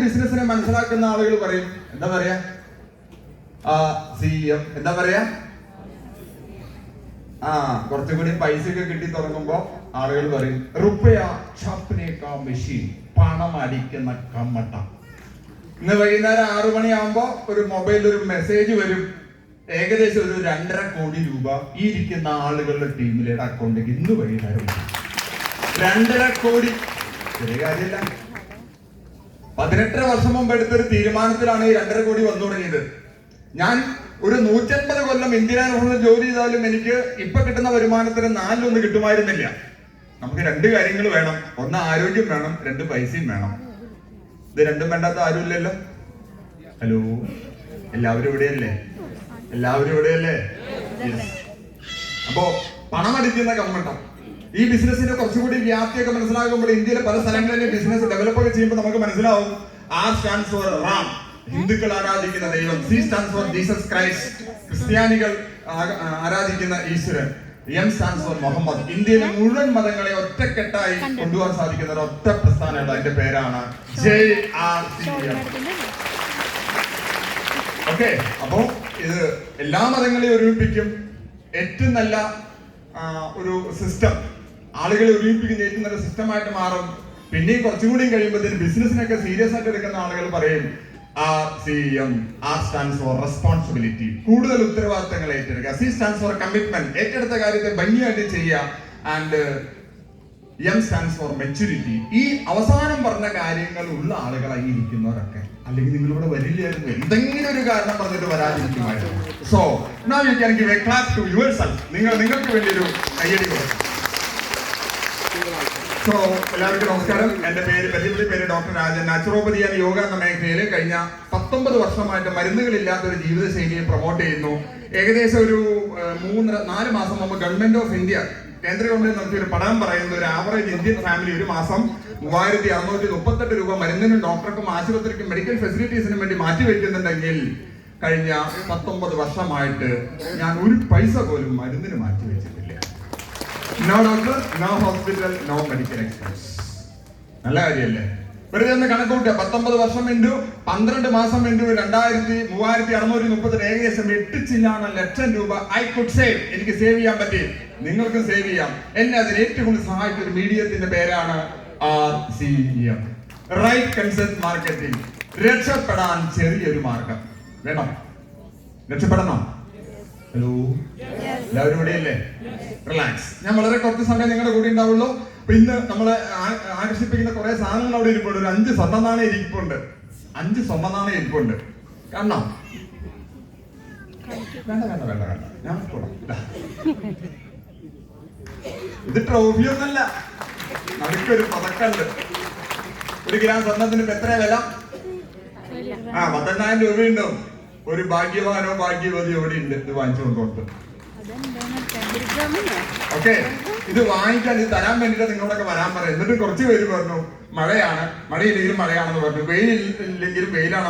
ബിസിനസിനെ മനസ്സിലാക്കുന്ന ആളുകൾ പറയും, എന്താ പറയാ, CM എന്താ പറയാ, കുറച്ചുകൂടി പൈസ ഒക്കെ കിട്ടി തുടങ്ങുമ്പോ ആളുകൾ പറയും റുപ്പയ ഛാപ്നേകാ മെഷീൻ, പണം അടിക്കുന്ന കമ്മട്ട. ഇന്ന് വൈകുന്നേരം 6 മണിയാകുമ്പോ ഒരു മൊബൈലിൽ ഒരു മെസ്സേജ് വരും, ഏകദേശം ഒരു 2.5 കോടി രൂപ ഈ ഇരിക്കുന്ന ആളുകളുടെ ടീമിലെ അക്കൗണ്ടിലേക്ക് ഇന്ന് വൈകുന്നേരം 2.5 കോടി. ചെറിയ കാര്യമില്ല. 18 വർഷം മുമ്പ് എടുത്തൊരു തീരുമാനത്തിലാണ് ഈ 2.5 കോടി വന്നു തുടങ്ങിയത്. ഞാൻ ഒരു 150 കൊല്ലം ഇന്ത്യൻ എയർഫോഴ്സിൽ ജോലി ചെയ്താലും എനിക്ക് ഇപ്പൊ കിട്ടുന്ന വരുമാനത്തിന് 4 കിട്ടുമായിരുന്നില്ല. നമുക്ക് 2 കാര്യങ്ങൾ വേണം, ഒന്ന് ആരോഗ്യം വേണം, 2 പൈസയും വേണം. ഇത് രണ്ടും വേണ്ടാത്ത ആരുമില്ലല്ലോ. ഹലോ, എല്ലാവരും ഇവിടെയല്ലേ? എല്ലാവരും ഇവിടെയല്ലേ? അപ്പോ പണം അടിക്കുന്ന കമ്മട്ടം. ഈ ബിസിനസിന്റെ കുറച്ചുകൂടി വ്യാപ്തിയൊക്കെ മനസ്സിലാകുമ്പോൾ ഇന്ത്യയിലെ പല സ്ഥലങ്ങളിലെ ബിസിനസ് ഡെവലപ്പ് ഒക്കെ ചെയ്യുമ്പോൾ നമുക്ക് മനസ്സിലാവും. R stands for റാം, ഹിന്ദുക്കൾ ആരാധിക്കുന്ന ദൈവം. C stands for Jesus Christ, ക്രിസ്ത്യാനികൾ ആരാധിക്കുന്ന ഈശ്വരൻ. M stands for Muhammad. ഇന്ത്യയിലെ മുഴുവൻ മതങ്ങളെ ഒറ്റക്കെട്ടായി കൊണ്ടുപോകാൻ സാധിക്കുന്ന ഒരു ഒറ്റ പ്രസ്ഥാനമുള്ള അതിന്റെ പേരാണ് JRCM. ഓക്കെ, അപ്പോ ഇത് എല്ലാ മതങ്ങളെയും ഒരുമിപ്പിക്കും. ഏറ്റവും നല്ല ഒരു സിസ്റ്റം, ആളുകളെ ഒരുമിപ്പിക്കുന്ന ഏറ്റവും നല്ല സിസ്റ്റമായിട്ട് മാറും. പിന്നെയും കുറച്ചുകൂടി കഴിയുമ്പോൾ ബിസിനസിനൊക്കെ സീരിയസ് ആയിട്ട് എടുക്കുന്ന ആളുകൾ പറയും RCM. R stands for responsibility, കൂടുതൽ ഉത്തരവാദിത്തങ്ങൾ ഏറ്റെടുക്കുക. C stands for കമ്മിറ്റ്മെന്റ്, ഏറ്റെടുത്ത കാര്യത്തെ ഭംഗിയായിട്ട് ചെയ്യുക. And M stands for maturity. ഈ അവസാനം പറഞ്ഞ കാര്യങ്ങൾ ഉള്ള ആളുകളായി ഇരിക്കുന്നവരൊക്കെ, അല്ലെങ്കിൽ നിങ്ങളിവിടെ വരില്ലായിരുന്നു, എന്തെങ്കിലും ഒരു കാരണം പറഞ്ഞിട്ട് വരാതിരിക്കുമായിരുന്നു. So now you can give a clap to yourself. നിങ്ങൾക്ക് വേണ്ടി ഒരു കയ്യടി കൊടുക്കാം. സോ എല്ലാവർക്കും നമസ്കാരം. എന്റെ പേര് doctor Rajan. Naturopathy and yoga എന്ന മേഖലയിൽ കഴിഞ്ഞ 19 വർഷമായിട്ട് മരുന്നുകളില്ലാത്ത ഒരു ജീവിത ശൈലിയെ പ്രൊമോട്ട് ചെയ്യുന്നു. ഏകദേശം ഒരു 3-4 മാസം മുമ്പ് ഗവൺമെന്റ് ഓഫ് ഇന്ത്യ, കേന്ദ്ര ഗവൺമെന്റ് നടത്തിയ ഒരു പഠനം പറയുന്നത് ഒരു ആവറേജ് ഇന്ത്യൻ ഫാമിലി ഒരു മാസം 3638 രൂപ മരുന്നിനും ഡോക്ടർക്കും ആശുപത്രിക്കും മെഡിക്കൽ ഫെസിലിറ്റീസിനും വേണ്ടി മാറ്റിവെക്കുന്നുണ്ടെങ്കിൽ കഴിഞ്ഞ 19 വർഷമായിട്ട് ഞാൻ ഒരു പൈസ പോലും മരുന്നിന് മാറ്റിവെച്ചിട്ടില്ല. No doctor, no hospital, no medical expense. നല്ല കാര്യമല്ലേ? വെറുതെ ഒന്ന് കണക്കൂട്ടുക. 19 വർഷം ഇൻറ്റു 12 മാസം ഇൻറ്റു 3630, ഏകദേശം 8 ലക്ഷം രൂപ ഐ കുഡ് സേവ്. എനിക്ക് സേവ് ചെയ്യാൻ പറ്റി, നിങ്ങൾക്കും സേവ് ചെയ്യാം. എന്നെ അതിന് ഏറ്റവും കൂടുതൽ സഹായിച്ച ഒരു മീഡിയത്തിന്റെ പേരാണ് RCM, റൈറ്റ് കൺസെപ്റ്റ് മാർക്കറ്റിംഗ്. രക്ഷപ്പെടാൻ ചെറിയൊരു മാർഗം വേണം. രക്ഷപ്പെടണം. ഹലോ, എല്ലാവരും ഇവിടെയല്ലേ? റിലാക്സ്. ഞാൻ വളരെ കുറച്ച് സമയം നിങ്ങളുടെ കൂടെ ഉണ്ടാവുള്ളൂ. അപ്പൊ ഇന്ന് നമ്മളെ ആകർഷിപ്പിക്കുന്ന കുറെ സാധനങ്ങൾ അവിടെ ഇരിപ്പുണ്ട്. ഒരു 5 സ്വർണ്ണ നാണയം ഇരിപ്പുണ്ട്. 5 സ്വർണ്ണ നാണയം ഇരിപ്പുണ്ട്. കാണണം? വേണ്ട വേണ്ട വേണ്ട വേണ്ട, ഞാൻ ഇത് ട്രോഫിയൊന്നല്ല, നടുക്കൊരു പതക്കുണ്ട്. 1 ഗ്രാം സ്വർണ്ണത്തിന് ഇപ്പൊ എത്ര വില? 18,000 രൂപയുണ്ടാവും. ഒരു ഭാഗ്യവാനോ ഭാഗ്യവതിയോ ഇവിടെ ഉണ്ട് ഇത് വാങ്ങിച്ചു കൊണ്ടുപോട്ട്. ഓക്കെ, ഇത് വാങ്ങിക്കാൻ, ഇത് തരാൻ വേണ്ടിട്ട് നിങ്ങളോടൊക്കെ വരാൻ പറയാം. എന്നിട്ട് കുറച്ച് പേര് പറഞ്ഞു മഴയാണ്, മഴയില്ലെങ്കിലും മഴയാണെന്ന് പറഞ്ഞു, വെയിലില്ലെങ്കിലും വെയിലാണെന്ന്